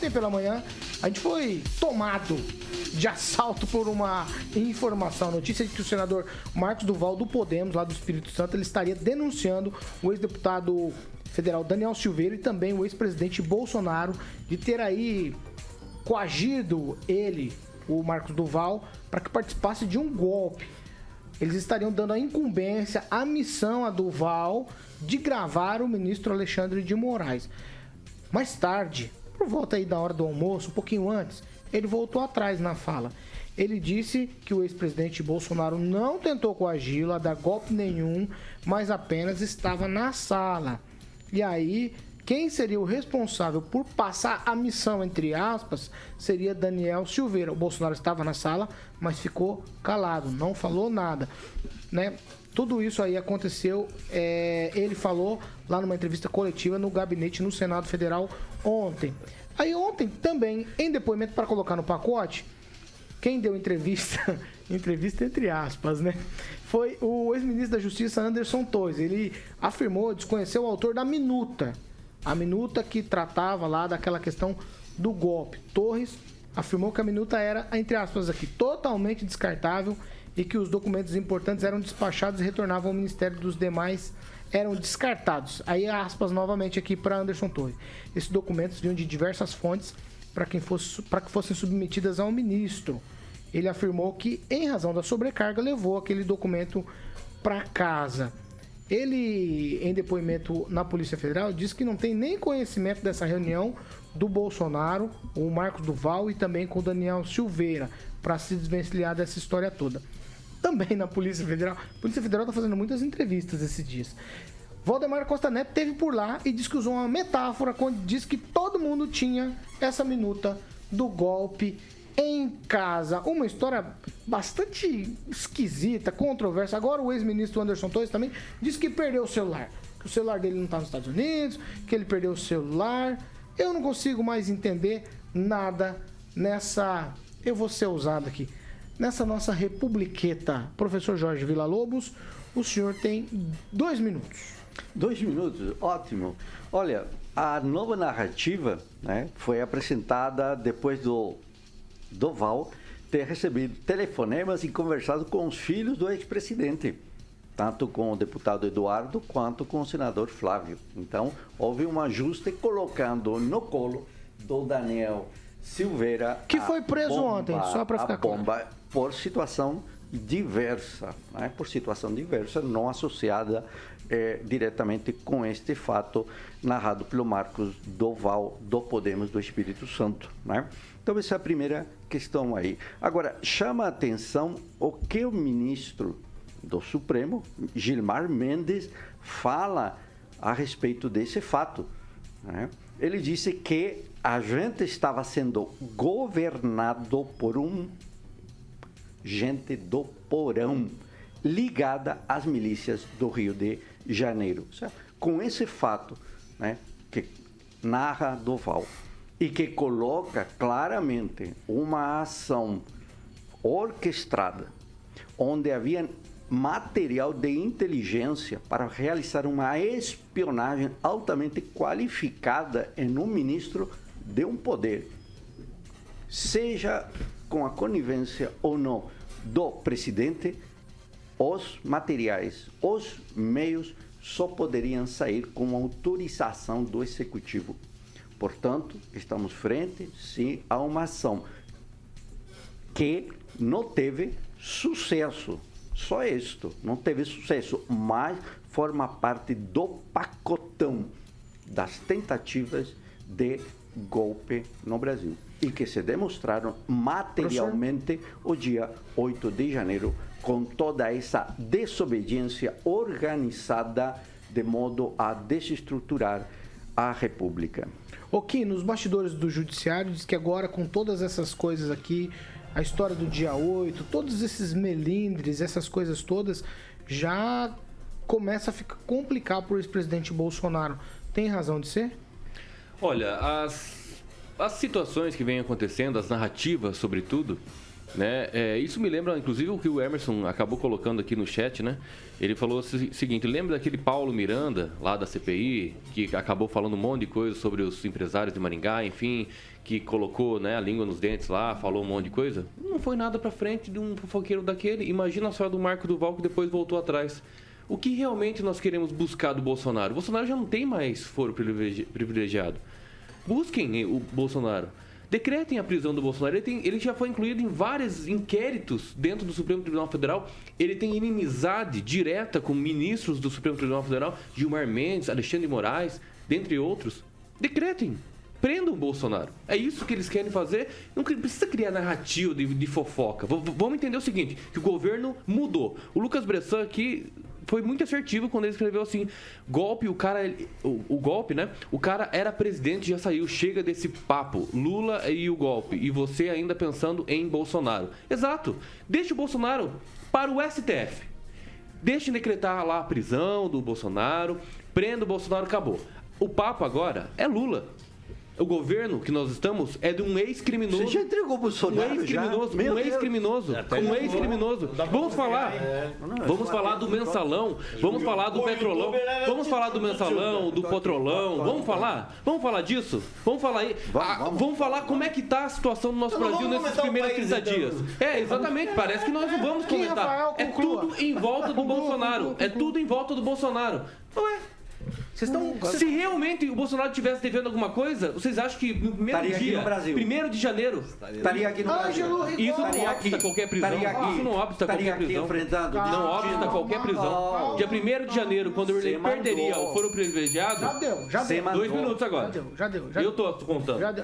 ontem pela manhã a gente foi tomado de assalto por uma informação, a notícia de que o senador Marcos Duval do Podemos, lá do Espírito Santo, ele estaria denunciando o ex-deputado federal Daniel Silveira e também o ex-presidente Bolsonaro de ter aí coagido ele, o Marcos Duval, para que participasse de um golpe. Eles estariam dando a incumbência, a missão a Duval de gravar o ministro Alexandre de Moraes. Mais tarde, por volta aí da hora do almoço, um pouquinho antes, ele voltou atrás na fala. Ele disse que o ex-presidente Bolsonaro não tentou coagi-lo a dar golpe nenhum, mas apenas estava na sala. E aí, quem seria o responsável por passar a missão, entre aspas, seria Daniel Silveira. O Bolsonaro estava na sala, mas ficou calado, não falou nada, né? Tudo isso aí aconteceu, ele falou lá numa entrevista coletiva no gabinete no Senado Federal ontem. Aí ontem também, em depoimento para colocar no pacote, quem deu entrevista, entrevista entre aspas, né? Foi o ex-ministro da Justiça Anderson Torres. Ele afirmou desconhecer o autor da minuta. A minuta que tratava lá daquela questão do golpe. Torres afirmou que a minuta era, entre aspas aqui, totalmente descartável e que os documentos importantes eram despachados e retornavam ao Ministério dos demais, eram descartados. Aí aspas novamente aqui para Anderson Torres. Esses documentos vinham de diversas fontes para que fossem submetidas ao ministro. Ele afirmou que, em razão da sobrecarga, levou aquele documento para casa. Ele, em depoimento na Polícia Federal, disse que não tem nem conhecimento dessa reunião do Bolsonaro, o Marcos Duval e também com o Daniel Silveira, para se desvencilhar dessa história toda. Também na Polícia Federal. A Polícia Federal está fazendo muitas entrevistas esses dias. Valdemar Costa Neto esteve por lá e disse que usou uma metáfora quando disse que todo mundo tinha essa minuta do golpe em casa. Uma história bastante esquisita, controversa. Agora o ex-ministro Anderson Torres também disse que perdeu o celular. Que o celular dele não está nos Estados Unidos, que ele perdeu o celular. Eu não consigo mais entender nada nessa... Eu vou ser ousado aqui. Nessa nossa republiqueta. Professor Jorge Villa-Lobos, o senhor tem 2 minutos. 2 minutos? Ótimo. Olha, a nova narrativa, né, foi apresentada depois do Duval ter recebido telefonemas e conversado com os filhos do ex-presidente, tanto com o deputado Eduardo quanto com o senador Flávio. Então, houve um ajuste colocando no colo do Daniel Silveira, que foi preso ontem, só para ficar claro, por situação diversa, né? Por situação diversa, não associada diretamente com este fato narrado pelo Marcos Duval do Podemos do Espírito Santo, né? Então essa é a primeira questão aí. Agora, chama a atenção o que o ministro do Supremo, Gilmar Mendes, fala a respeito desse fato, né? Ele disse que a gente estava sendo governado por gente do porão, ligada às milícias do Rio de Janeiro. Com esse fato, né, que narra Duval e que coloca claramente uma ação orquestrada, onde havia material de inteligência para realizar uma espionagem altamente qualificada em um ministro de um poder, seja com a conivência ou não do presidente, os materiais, os meios só poderiam sair com autorização do executivo. Portanto, estamos frente, sim, a uma ação que não teve sucesso. Só isto, não teve sucesso, mas forma parte do pacotão das tentativas de golpe no Brasil e que se demonstraram materialmente o dia 8 de janeiro com toda essa desobediência organizada de modo a desestruturar a República. Ok, nos bastidores do Judiciário diz que agora com todas essas coisas aqui, a história do dia 8, todos esses melindres, essas coisas todas, já começa a ficar complicado para o ex-presidente Bolsonaro. Tem razão de ser? Olha, as situações que vêm acontecendo, as narrativas, sobretudo, né? Isso me lembra, inclusive, o que o Emerson acabou colocando aqui no chat, né? Ele falou o seguinte, lembra daquele Paulo Miranda, lá da CPI, que acabou falando um monte de coisa sobre os empresários de Maringá, enfim, que colocou, né, a língua nos dentes lá, falou um monte de coisa? Não foi nada pra frente de um fofoqueiro daquele. Imagina a história do Marco Duval, que depois voltou atrás. O que realmente nós queremos buscar do Bolsonaro? O Bolsonaro já não tem mais foro privilegiado. Busquem o Bolsonaro. Decretem a prisão do Bolsonaro. Ele já foi incluído em vários inquéritos dentro do Supremo Tribunal Federal. Ele tem inimizade direta com ministros do Supremo Tribunal Federal, Gilmar Mendes, Alexandre de Moraes, dentre outros. Decretem. Prendam o Bolsonaro. É isso que eles querem fazer. Não precisa criar narrativa de fofoca. Vamos entender o seguinte, que o governo mudou. O Lucas Bressan aqui foi muito assertivo quando ele escreveu assim, golpe, o golpe, né? O cara era presidente, já saiu, chega desse papo, Lula e o golpe, e você ainda pensando em Bolsonaro. Exato. Deixa o Bolsonaro para o STF. Deixa decretar lá a prisão do Bolsonaro, prenda o Bolsonaro, acabou. O papo agora é Lula. O governo que nós estamos é de um ex-criminoso. Você já entregou o Bolsonaro? Um ex-criminoso. Vamos falar do mensalão, vamos falar do petrolão, vamos falar do mensalão, do petrolão, vamos falar disso? Vamos falar como é que tá a situação do nosso Brasil nesses primeiros 30 dias. Exatamente, parece que nós não vamos comentar. É tudo em volta do Bolsonaro. É tudo em volta do Bolsonaro. Não é? Se realmente o Bolsonaro estivesse devendo alguma coisa, vocês acham que no primeiro dia, 1º de janeiro, estaria aqui no Brasil? Isso não obsta qualquer prisão. Isso não obsta qualquer prisão. Não obsta qualquer prisão. Dia 1º de janeiro, quando ele perderia o foro privilegiado... Já deu. 2 minutos agora. Já deu. Eu tô contando.